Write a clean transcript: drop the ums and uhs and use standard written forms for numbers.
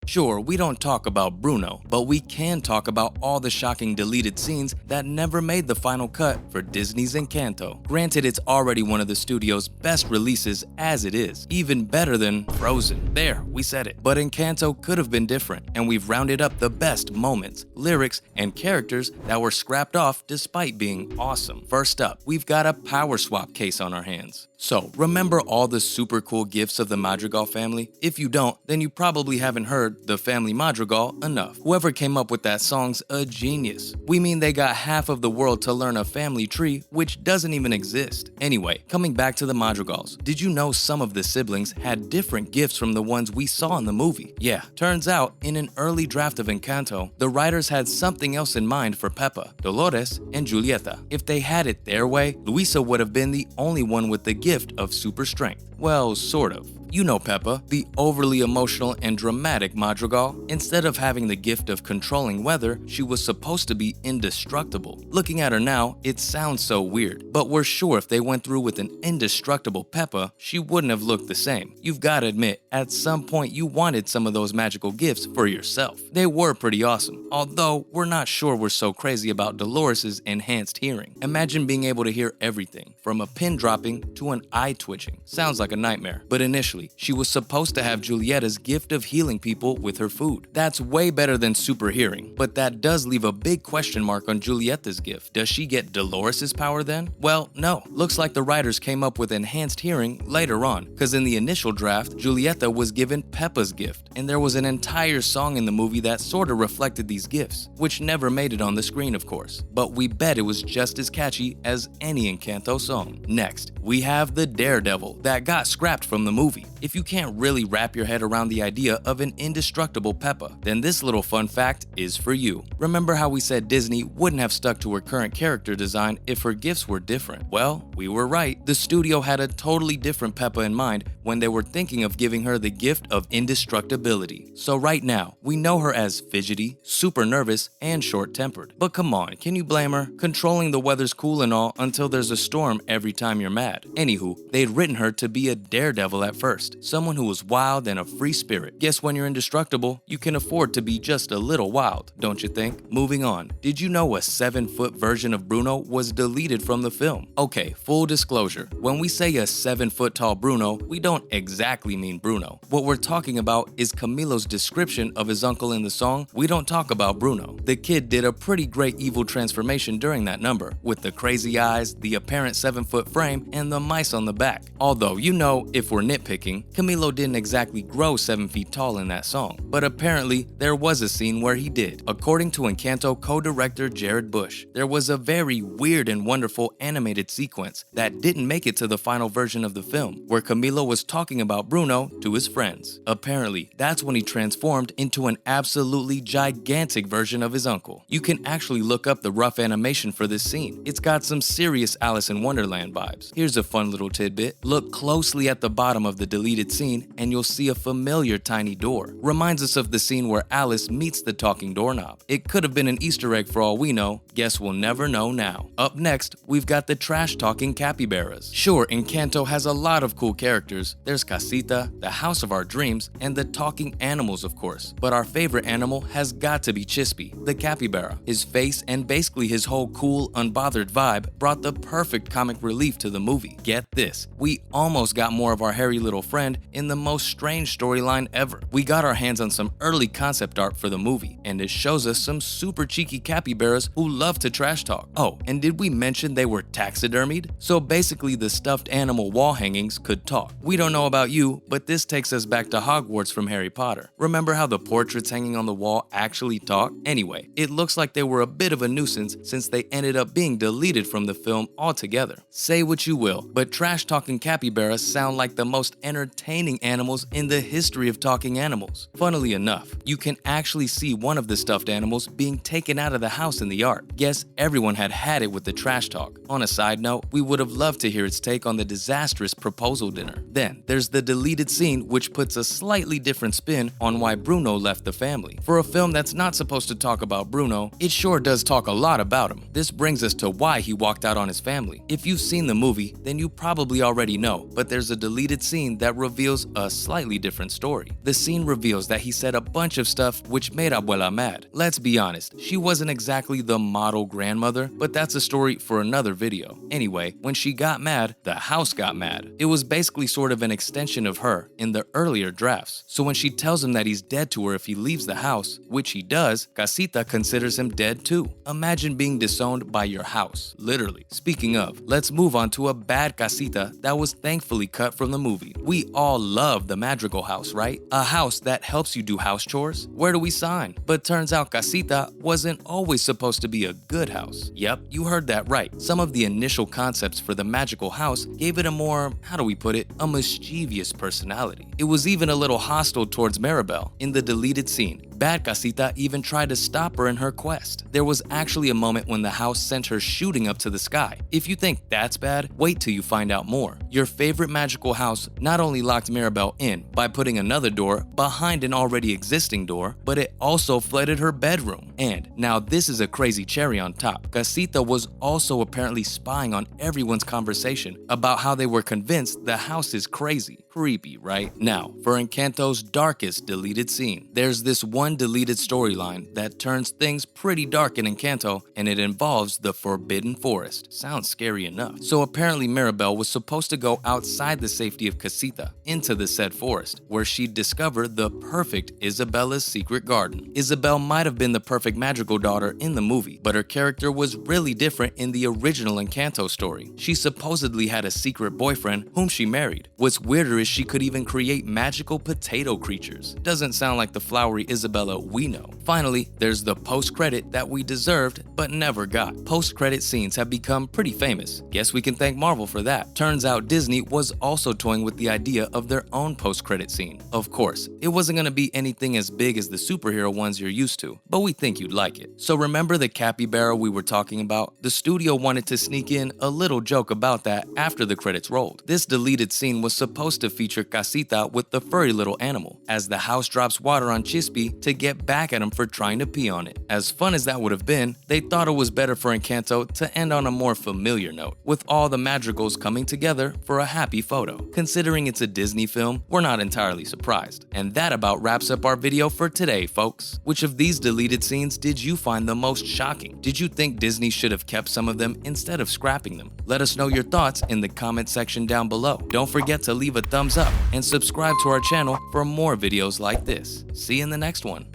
Sure, we don't talk about Bruno, but we can talk about all the shocking deleted scenes that never made the final cut for Disney's Encanto. Granted, it's already one of the studio's best releases as it is, even better than Frozen. There, we said it. But Encanto could have been different, and we've rounded up the best moments, lyrics, and characters that were scrapped off despite being awesome. First up, we've got a power swap case on our hands. So, remember all the super cool gifts of the Madrigal family? If you don't, then you probably haven't heard the family Madrigal enough. Whoever came up with that song's a genius. We mean they got half of the world to learn a family tree, which doesn't even exist. Anyway, coming back to the Madrigals, did you know some of the siblings had different gifts from the ones we saw in the movie? Yeah, turns out, in an early draft of Encanto, the writers had something else in mind for Pepa, Dolores, and Julieta. If they had it their way, Luisa would have been the only one with the gift of super strength. Well, sort of. You know Pepa, the overly emotional and dramatic Madrigal. Instead of having the gift of controlling weather, she was supposed to be indestructible. Looking at her now, it sounds so weird, but we're sure if they went through with an indestructible Pepa, she wouldn't have looked the same. You've got to admit, at some point you wanted some of those magical gifts for yourself. They were pretty awesome, although we're not sure we're so crazy about Dolores' enhanced hearing. Imagine being able to hear everything, from a pin dropping to an eye twitching. Sounds like a nightmare, but initially, she was supposed to have Julieta's gift of healing people with her food. That's way better than super hearing, but that does leave a big question mark on Julieta's gift. Does she get Dolores' power then? Well, no. Looks like the writers came up with enhanced hearing later on, because in the initial draft, Julieta was given Pepa's gift, and there was an entire song in the movie that sorta reflected these gifts, which never made it on the screen, of course. But we bet it was just as catchy as any Encanto song. Next, we have the Daredevil that got scrapped from the movie. If you can't really wrap your head around the idea of an indestructible Pepa, then this little fun fact is for you. Remember how we said Disney wouldn't have stuck to her current character design if her gifts were different? Well, we were right. The studio had a totally different Pepa in mind when they were thinking of giving her the gift of indestructibility. So right now, we know her as fidgety, super nervous, and short-tempered. But come on, can you blame her? Controlling the weather's cool and all until there's a storm every time you're mad. Anywho, they'd written her to be a daredevil at first, someone who was wild and a free spirit. Guess when you're indestructible, you can afford to be just a little wild, don't you think? Moving on, did you know a 7-foot version of Bruno was deleted from the film? Okay, full disclosure, when we say a 7-foot tall Bruno, we don't exactly mean Bruno. What we're talking about is Camilo's description of his uncle in the song. We don't talk about Bruno. The kid did a pretty great evil transformation during that number, with the crazy eyes, the apparent 7-foot frame, and the mice on the back. Although, you know, if we're nitpicking, Camilo didn't exactly grow 7 feet tall in that song, but apparently there was a scene where he did. According to Encanto co-director Jared Bush, there was a very weird and wonderful animated sequence that didn't make it to the final version of the film, where Camilo was talking about Bruno to his friends. Apparently, that's when he transformed into an absolutely gigantic version of his uncle. You can actually look up the rough animation for this scene. It's got some serious Alice in Wonderland vibes. Here's a fun little tidbit. Look closely at the bottom of the deleted scene and you'll see a familiar tiny door. Reminds us of the scene where Alice meets the talking doorknob. It could have been an Easter egg for all we know. Guess we'll never know now. Up next, we've got the trash-talking capybaras. Sure, Encanto has a lot of cool characters. There's Casita, the house of our dreams, and the talking animals, of course. But our favorite animal has got to be Chispy, the capybara. His face and basically his whole cool, unbothered vibe brought the perfect comic relief to the movie. Get this, we almost got more of our hairy little friend in the most strange storyline ever. We got our hands on some early concept art for the movie, and it shows us some super cheeky capybaras who love to trash talk. Oh, and did we mention they were taxidermied? So basically the stuffed animal wall hangings could talk. We don't know about you, but this takes us back to Hogwarts from Harry Potter. Remember how the portraits hanging on the wall actually talk? Anyway, it looks like they were a bit of a nuisance since they ended up being deleted from the film altogether. Say what you will, but trash-talking capybaras sound like the most entertaining animals in the history of talking animals. Funnily enough, you can actually see one of the stuffed animals being taken out of the house in the art. Guess everyone had it with the trash talk. On a side note, we would have loved to hear its take on the disastrous proposal dinner. Then, there's the deleted scene which puts a slightly different spin on why Bruno left the family. For a film that's not supposed to talk about Bruno, it sure does talk a lot about him. This brings us to why he walked out on his family. If you've seen the movie, then you probably already know, but there's a deleted scene that that reveals a slightly different story. The scene reveals that he said a bunch of stuff which made Abuela mad. Let's be honest, she wasn't exactly the model grandmother, but that's a story for another video. Anyway, when she got mad, the house got mad. It was basically sort of an extension of her in the earlier drafts. So when she tells him that he's dead to her if he leaves the house, which he does, Casita considers him dead too. Imagine being disowned by your house, literally. Speaking of, let's move on to a bad Casita that was thankfully cut from the movie. We all love the Madrigal house, right? A house that helps you do house chores? Where do we sign? But turns out Casita wasn't always supposed to be a good house. Yep, you heard that right. Some of the initial concepts for the magical house gave it a more, how do we put it, a mischievous personality. It was even a little hostile towards Maribel. In the deleted scene, Bad Casita even tried to stop her in her quest. There was actually a moment when the house sent her shooting up to the sky. If you think that's bad, wait till you find out more. Your favorite magical house not only locked Maribel in by putting another door behind an already existing door, but it also flooded her bedroom. And now this is a crazy cherry on top. Casita was also apparently spying on everyone's conversation about how they were convinced the house is crazy. Creepy, right? Now, for Encanto's darkest deleted scene, there's this one deleted storyline that turns things pretty dark in Encanto, and it involves the Forbidden Forest. Sounds scary enough. So apparently Maribel was supposed to go outside the safety of Casita, into the said forest, where she'd discover the perfect Isabella's secret garden. Isabel might have been the perfect magical daughter in the movie, but her character was really different in the original Encanto story. She supposedly had a secret boyfriend whom she married. What's weirder is she could even create magical potato creatures. Doesn't sound like the flowery Isabella we know. Finally, there's the post-credit that we deserved but never got. Post-credit scenes have become pretty famous. Guess we can thank Marvel for that. Turns out Disney was also toying with the idea of their own post-credit scene. Of course, it wasn't going to be anything as big as the superhero ones you're used to, but we think you'd like it. So remember the capybara we were talking about? The studio wanted to sneak in a little joke about that after the credits rolled. This deleted scene was supposed to feature Casita with the furry little animal, as the house drops water on Chispy to get back at him for trying to pee on it. As fun as that would have been, they thought it was better for Encanto to end on a more familiar note, with all the madrigals coming together for a happy photo. Considering it's a Disney film, we're not entirely surprised. And that about wraps up our video for today, folks. Which of these deleted scenes did you find the most shocking? Did you think Disney should have kept some of them instead of scrapping them? Let us know your thoughts in the comment section down below. Don't forget to leave a thumbs up and subscribe to our channel for more videos like this. See you in the next one.